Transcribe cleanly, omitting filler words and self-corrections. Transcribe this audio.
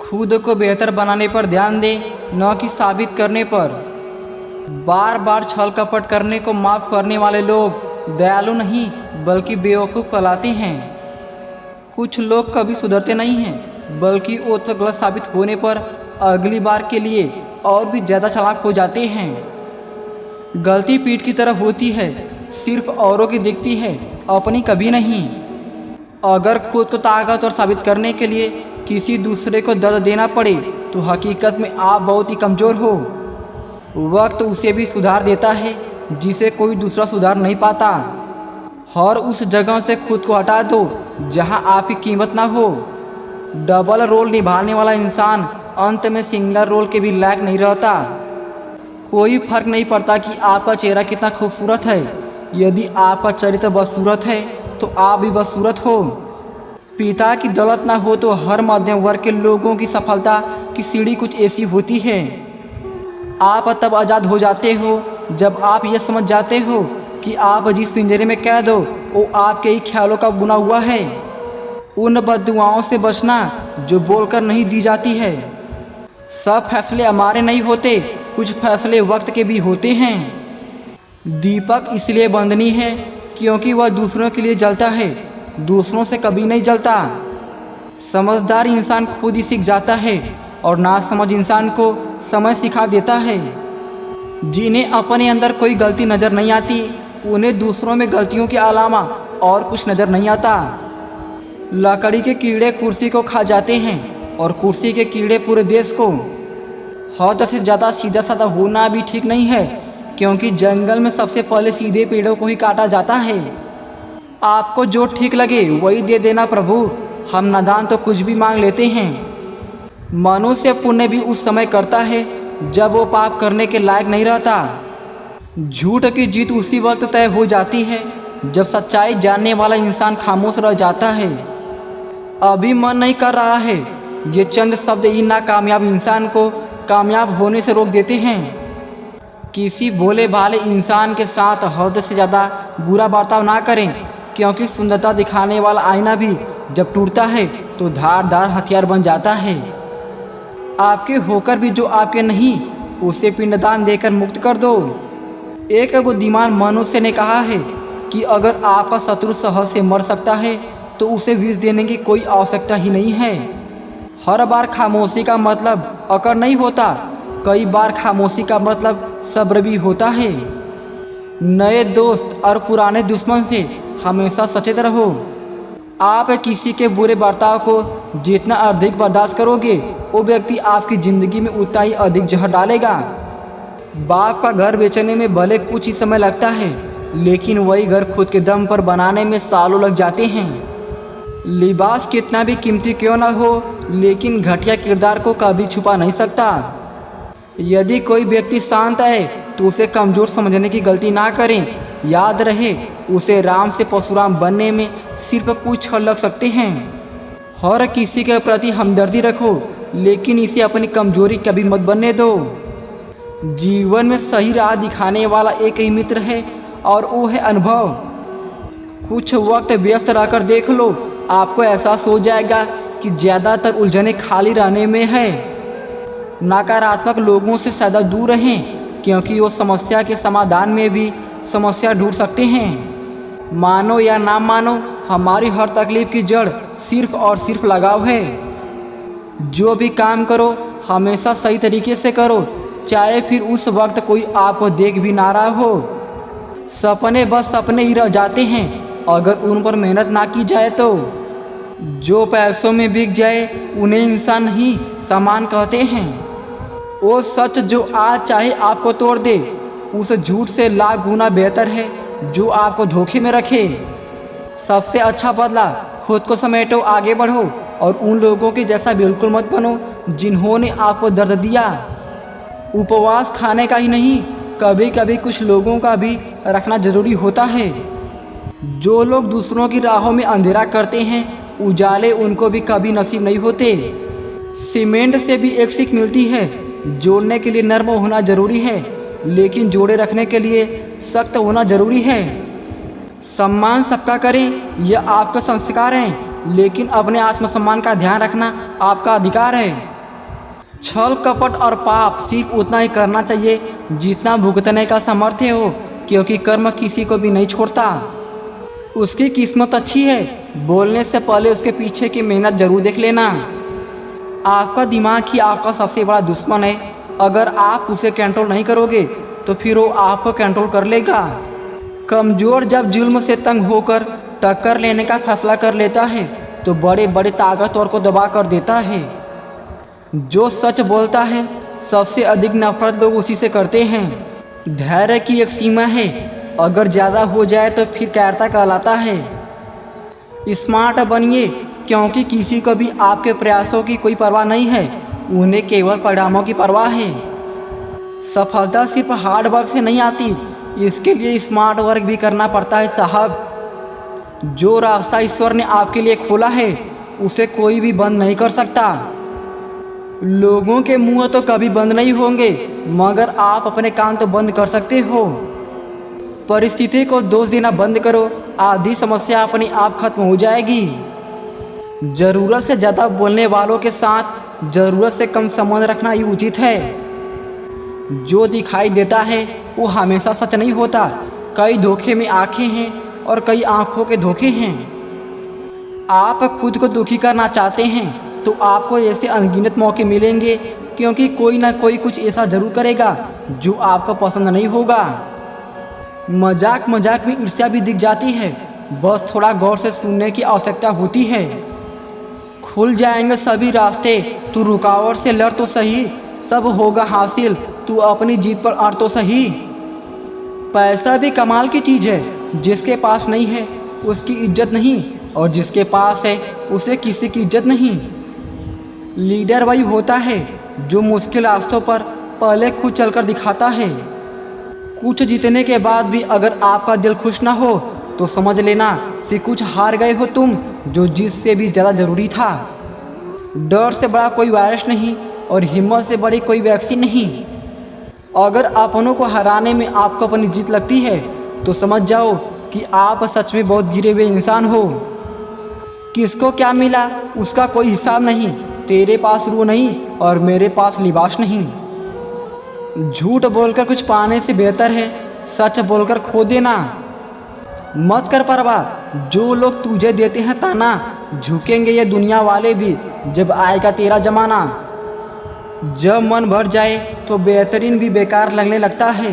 खुद को बेहतर बनाने पर ध्यान दें, न कि साबित करने पर। बार बार छल कपट करने को माफ़ करने वाले लोग दयालु नहीं बल्कि बेवकूफ़ कहलाते हैं। कुछ लोग कभी सुधरते नहीं हैं बल्कि वो तो गलत साबित होने पर अगली बार के लिए और भी ज़्यादा चालाक हो जाते हैं। गलती पीठ की तरफ होती है, सिर्फ औरों की दिखती है, अपनी कभी नहीं। अगर खुद को ताकतवर साबित करने के लिए किसी दूसरे को दर्द देना पड़े तो हकीकत में आप बहुत ही कमज़ोर हो। वक्त उसे भी सुधार देता है जिसे कोई दूसरा सुधार नहीं पाता। और उस जगह से खुद को हटा दो जहां आपकी कीमत ना हो। डबल रोल निभाने वाला इंसान अंत में सिंगल रोल के भी लायक नहीं रहता। कोई फर्क नहीं पड़ता कि आपका चेहरा कितना खूबसूरत है, यदि आपका चरित्र बदसूरत है तो आप भी बदसूरत हो। पिता की दौलत ना हो तो हर मध्यम वर्ग के लोगों की सफलता की सीढ़ी कुछ ऐसी होती है। आप तब आज़ाद हो जाते हो जब आप ये समझ जाते हो कि आप जिस पिंजरे में कैद हो वो आपके ही ख्यालों का बुना हुआ है। उन बद्दुआओं से बचना जो बोलकर नहीं दी जाती है। सब फैसले हमारे नहीं होते, कुछ फैसले वक्त के भी होते हैं। दीपक इसलिए बंधनी है क्योंकि वह दूसरों के लिए जलता है, दूसरों से कभी नहीं जलता। समझदार इंसान खुद ही सीख जाता है और नासमझ इंसान को समय सिखा देता है। जिन्हें अपने अंदर कोई गलती नज़र नहीं आती उन्हें दूसरों में गलतियों के अलावा और कुछ नज़र नहीं आता। लकड़ी के कीड़े कुर्सी को खा जाते हैं और कुर्सी के कीड़े पूरे देश को। हद से ज़्यादा सीधा साधा होना भी ठीक नहीं है क्योंकि जंगल में सबसे पहले सीधे पेड़ों को ही काटा जाता है। आपको जो ठीक लगे वही दे देना प्रभु, हम नादान तो कुछ भी मांग लेते हैं। मनुष्य पुण्य भी उस समय करता है जब वो पाप करने के लायक नहीं रहता। झूठ की जीत उसी वक्त तय हो जाती है जब सच्चाई जानने वाला इंसान खामोश रह जाता है। अभी मन नहीं कर रहा है, ये चंद शब्द ही नाकामयाब इंसान को कामयाब होने से रोक देते हैं। किसी भोले भाले इंसान के साथ हद से ज़्यादा बुरा बर्ताव ना करें क्योंकि सुंदरता दिखाने वाला आईना भी जब टूटता है तो धारदार हथियार बन जाता है। आपके होकर भी जो आपके नहीं उसे पिंडदान देकर मुक्त कर दो। एक बुद्धिमान मनुष्य ने कहा है कि अगर आपका शत्रु सहज से मर सकता है तो उसे विष देने की कोई आवश्यकता ही नहीं है। हर बार खामोशी का मतलब अकड़ नहीं होता, कई बार खामोशी का मतलब सब्र भी होता है। नए दोस्त और पुराने दुश्मन से हमेशा सचेत रहो। आप किसी के बुरे बर्ताव को जितना अधिक बर्दाश्त करोगे वो व्यक्ति आपकी ज़िंदगी में उतना ही अधिक जहर डालेगा। बाप का घर बेचने में भले कुछ ही समय लगता है लेकिन वही घर खुद के दम पर बनाने में सालों लग जाते हैं। लिबास कितना भी कीमती क्यों न हो लेकिन घटिया किरदार को कभी छुपा नहीं सकता। यदि कोई व्यक्ति शांत है तो उसे कमज़ोर समझने की गलती ना करें। याद रहे उसे राम से परशुराम बनने में सिर्फ कुछ क्षण लग सकते हैं। हर किसी के प्रति हमदर्दी रखो लेकिन इसे अपनी कमजोरी कभी मत बनने दो। जीवन में सही राह दिखाने वाला एक ही मित्र है और वो है अनुभव। कुछ वक्त व्यस्त रहकर देख लो, आपको एहसास हो जाएगा कि ज़्यादातर उलझने खाली रहने में है। नकारात्मक लोगों से ज़्यादा दूर रहें क्योंकि वो समस्या के समाधान में भी समस्या ढूंढ सकते हैं। मानो या ना मानो हमारी हर तकलीफ की जड़ सिर्फ और सिर्फ लगाव है। जो भी काम करो हमेशा सही तरीके से करो, चाहे फिर उस वक्त कोई आपको देख भी ना रहा हो। सपने बस सपने ही रह जाते हैं अगर उन पर मेहनत ना की जाए तो। जो पैसों में बिक जाए उन्हें इंसान नहीं सामान कहते हैं। वो सच जो आज चाहे आपको तोड़ दे उस झूठ से लाख गुना बेहतर है जो आपको धोखे में रखे। सबसे अच्छा बदला खुद को समेटो, आगे बढ़ो और उन लोगों के जैसा बिल्कुल मत बनो जिन्होंने आपको दर्द दिया। उपवास खाने का ही नहीं, कभी कभी कुछ लोगों का भी रखना जरूरी होता है। जो लोग दूसरों की राहों में अंधेरा करते हैं उजाले उनको भी कभी नसीब नहीं होते। सीमेंट से भी एक सीख मिलती है, जोड़ने के लिए नर्म होना जरूरी है लेकिन जोड़े रखने के लिए सख्त होना जरूरी है। सम्मान सबका करें यह आपका संस्कार है लेकिन अपने आत्मसम्मान का ध्यान रखना आपका अधिकार है। छल कपट और पाप सिर्फ उतना ही करना चाहिए जितना भुगतने का सामर्थ्य हो, क्योंकि कर्म किसी को भी नहीं छोड़ता। उसकी किस्मत अच्छी है, बोलने से पहले उसके पीछे की मेहनत जरूर देख लेना। आपका दिमाग ही आपका सबसे बड़ा दुश्मन है। अगर आप उसे कंट्रोल नहीं करोगे तो फिर वो आपको कंट्रोल कर लेगा। कमज़ोर जब जुल्म से तंग होकर टक्कर लेने का फैसला कर लेता है तो बड़े बड़े ताकतवर को दबा कर देता है। जो सच बोलता है सबसे अधिक नफरत लोग उसी से करते हैं। धैर्य की एक सीमा है, अगर ज़्यादा हो जाए तो फिर कैरता कहलाता है। स्मार्ट बनिए, क्योंकि किसी को भी आपके प्रयासों की कोई परवाह नहीं है, उन्हें केवल परिणामों की परवाह है। सफलता सिर्फ हार्ड वर्क से नहीं आती, इसके लिए स्मार्ट वर्क भी करना पड़ता है साहब। जो रास्ता ईश्वर ने आपके लिए खोला है उसे कोई भी बंद नहीं कर सकता। लोगों के मुंह तो कभी बंद नहीं होंगे, मगर आप अपने कान तो बंद कर सकते हो। परिस्थिति को दोष देना बंद करो, आधी समस्या अपने आप खत्म हो जाएगी। ज़रूरत से ज़्यादा बोलने वालों के साथ ज़रूरत से कम संबंध रखना ही उचित है। जो दिखाई देता है वो हमेशा सच नहीं होता। कई धोखे में आंखें हैं और कई आंखों के धोखे हैं। आप खुद को दुखी करना चाहते हैं तो आपको ऐसे अनगिनत मौके मिलेंगे, क्योंकि कोई ना कोई कुछ ऐसा ज़रूर करेगा जो आपको पसंद नहीं होगा। मजाक मजाक में ईर्ष्या भी दिख जाती है, बस थोड़ा गौर से सुनने की आवश्यकता होती है। खुल जाएंगे सभी रास्ते, तू रुकावट से लड़ तो सही, सब होगा हासिल, तू अपनी जीत पर अड़ तो सही। पैसा भी कमाल की चीज़ है, जिसके पास नहीं है उसकी इज्जत नहीं, और जिसके पास है उसे किसी की इज्जत नहीं। लीडर वही होता है जो मुश्किल रास्तों पर पहले खुद चलकर दिखाता है। कुछ जीतने के बाद भी अगर आपका दिल खुश ना हो तो समझ लेना कि कुछ हार गए हो तुम, जो जीत से भी ज़्यादा ज़रूरी था। डर से बड़ा कोई वायरस नहीं और हिम्मत से बड़ी कोई वैक्सीन नहीं। अगर अपनों को हराने में आपको अपनी जीत लगती है तो समझ जाओ कि आप सच में बहुत गिरे हुए इंसान हो। किसको क्या मिला उसका कोई हिसाब नहीं, तेरे पास रूह नहीं और मेरे पास लिबास नहीं। झूठ बोलकर कुछ पाने से बेहतर है सच बोलकर खो देना। मत कर परवाह, जो लोग तुझे देते हैं ताना, झुकेंगे ये दुनिया वाले भी जब आएगा तेरा जमाना। जब मन भर जाए तो बेहतरीन भी बेकार लगने लगता है।